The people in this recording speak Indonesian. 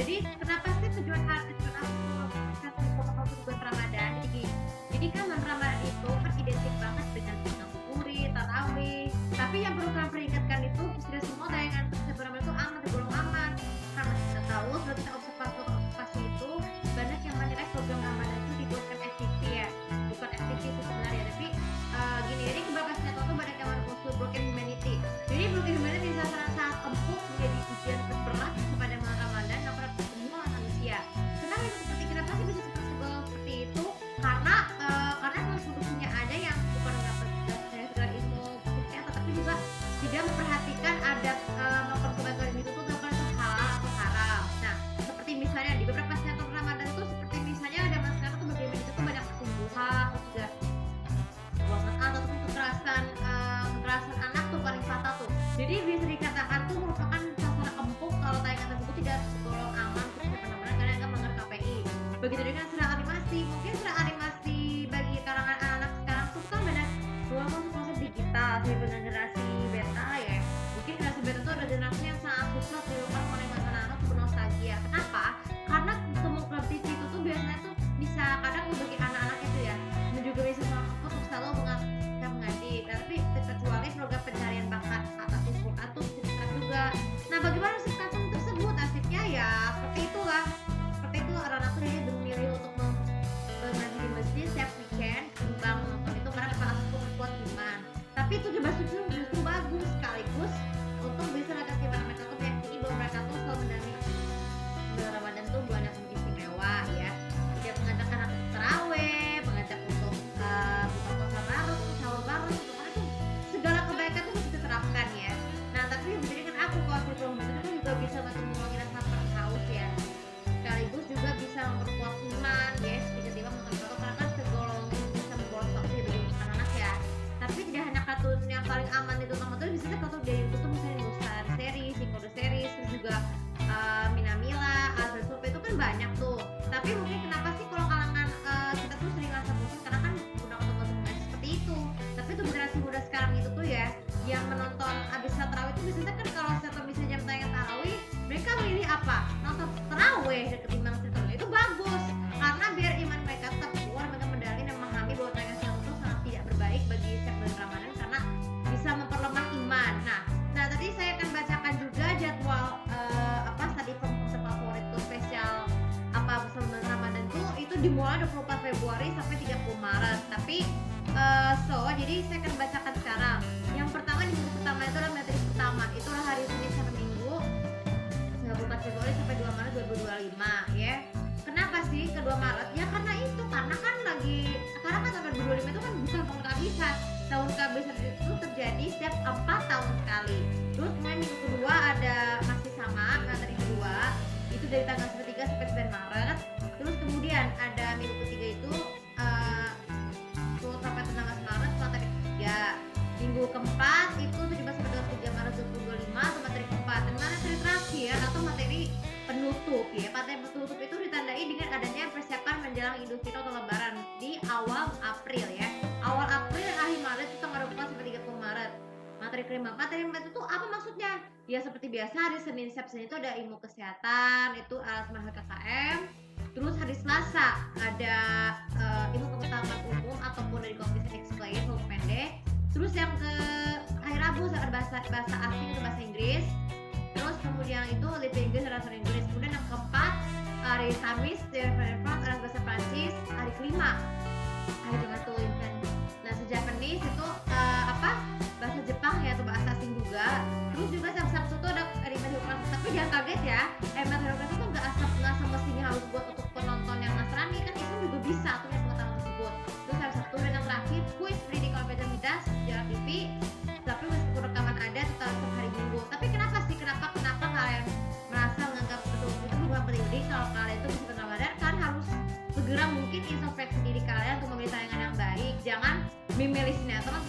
Jadi kenapa sih tujuan aku kasih foto-foto bulan Ramadan? Jadi gini, jadi kan bulan Ramadan itu kan identik banget dengan ngabuburit, tarawih. Tapi yang perlu kalian peringatkan itu tidak semua tayangan bulan Ramadan itu aman, tergolong aman. Karena kita tahu, kalau kita observasi itu banyak yang menilai program Ramadan itu dibuatkan FTV ya, bukan FTV itu sebenarnya, tapi gini, jadi beberapa sinetron tuh banyak yang mengusung broken humanity. Jadi broken humanity sangat empuk menjadi ujian terberat kepada bulan Ramadan dan pada semua manusia. Kenapa sih bisa seperti itu? Karena kalau solusinya ada yang bukan dapat sekedar ilmu kesehatan, tetapi juga tidak memperhatikan adab melakukan kebaikan itu tuh dapat itu halal atau haram. Nah, seperti misalnya di beberapa sinetron Ramadan itu seperti misalnya ada masyarakat tuh bagaimana itu tuh banyak perselingkuhan, juga buangan ataupun kekerasan anak tuh paling fatal tuh. Jadi bisa dikatakan tuh merupakan sasaran empuk kalau tayangan tersebut tidak tergolong aman untuk benar-benar karena akan melanggar KPI. Begitu dengan serial animasi, mungkin serial animasi bagi kalangan anak-anak sekarang tuh kan banyak konsep digital sih, generasi beta ya. Mungkin generasi beta tuh ada generasi yang sangat susah dilupakan oleh anak-anak tuh bernostalgia. Kenapa? Karena program TV itu tuh biasanya tuh bisa kadang bagi anak-anak itu ya, dan juga bisa untuk selalu mengganti. Tapi terkecuali program pencarian bakat atau cerita juga. Nah, bagaimana sih konten tersebut? Nasibnya ya seperti itulah. Seperti itu anak-anak tuh dia memilih untuk mengaji di masjid setiap weekend ketimbang menonton itu karena kepala aku membuat iman. Tapi itu juga justru bagus sekaligus untuk bisa mengatasi mereka tuh meyakini bahwa mereka tuh selalu mendampingi bulan Ramadan tuh bulan yang istimewa ya. Dia mengajak anak untuk taraweh, mengajak untuk buka puasa bareng, sahur bareng, untuk mana tuh segala kebaikan tuh bisa diterapkan ya. Nah, tapi berbeda dengan aku kalau di program itu juga bisa bantu mengurangi rasa haus ya. Sekaligus juga bisa memperkuat iman ya, tiba-tiba menonton kartun karena kan tergolong bisa membawa waktu bagi anak-anak ya. Tapi tidak hanya kartun yang paling aman itu teman-teman, bisa kartun dari YouTube tuh misalnya Indostar series, Nikode series, terus juga Minamila, Azra Survey itu kan banyak tuh. Tapi mungkin kenapa sih kalau kalangan kita tuh sering rasa bosan karena kan udah ketemu seperti itu. Tapi tuh generasi muda sekarang itu tuh ya, yang menonton abis tarawih itu biasanya kan kalau setelah bisa jam tayangan tarawih, mereka milih apa? Nonton tarawih dan ketimbang sinetron. Itu bagus karena biar iman mereka tetap kuat, mereka mendalami dan memahami bahwa tayangan sinetron itu sangat tidak berbaik bagi setiap bulan Ramadan karena bisa memperlemah iman. Nah tadi saya akan bacakan juga jadwal tadi pembuka favorit tuh spesial bersama Ramadan tuh itu dimulai 24 Februari sampai 30 Maret. Tapi jadi saya akan bacakan sekarang. Yang pertama di minggu pertama itu adalah materi pertama. Itulah hari Senin sampai Minggu 24 Februari sampai 2 Maret 2025 ya. Kenapa sih ke 2 Maret? Ya karena kan lagi sekarang kan tahun 2025 itu kan bukan tahun kehabisan. Tahun kehabisan itu terjadi setiap 4 tahun sekali. Terus kemudian minggu kedua ada masih sama materi kedua itu dari tanggal 3 sampai 9 Maret. Terus kemudian ada minggu ketiga itu sampai tanggal 9 Maret materi ketiga. Minggu keempat itu 17 sampai 23 Maret 2025 atau materi keempat. Dan materi terakhir atau materi penutup ya. Materi penutup itu ditandai dengan adanya persiapan menjelang Idul Fitri atau Lebaran di awal April ya. Awal April dan akhir Maret itu tanggal 24 sampai 30 Maret. Materi kelima itu apa maksudnya? Ya seperti biasa hari Senin itu ada ilmu kesehatan, itu alas mahal KKM. Terus hari Selasa ada ilmu pengetahuan umum ataupun dari Computer Explain ilmu pendek. Terus yang ke hari Rabu ada bahasa asing atau bahasa Inggris. Terus kemudian itu living Inggris ada bahasa Inggris. Kemudian yang keempat hari Kamis ada bahasa Prancis. Hari kelima hari Jumat tuh nah Japanese itu bahasa Jepang ya atau bahasa asing juga. Terus juga Sabtu itu ada materi hukum, tapi jangan kaget ya, materi hukum itu nggak semestinya harus buat untuk penonton yang Nasrani, kan Islam juga bisa punya pengetahuan tersebut. Terus hari Sabtu dan yang terakhir kuis pendidikan kompetitivitas sejarah TV, tapi meskipun rekaman ada tetap hari Minggu. Tapi kenapa kalian merasa menganggap betul itu bukan penting? Kalau kalian itu bisa Ramadan kan harus segera mungkin introspeksi diri kalian untuk memilih tayangan yang baik. Jangan memilih sinetron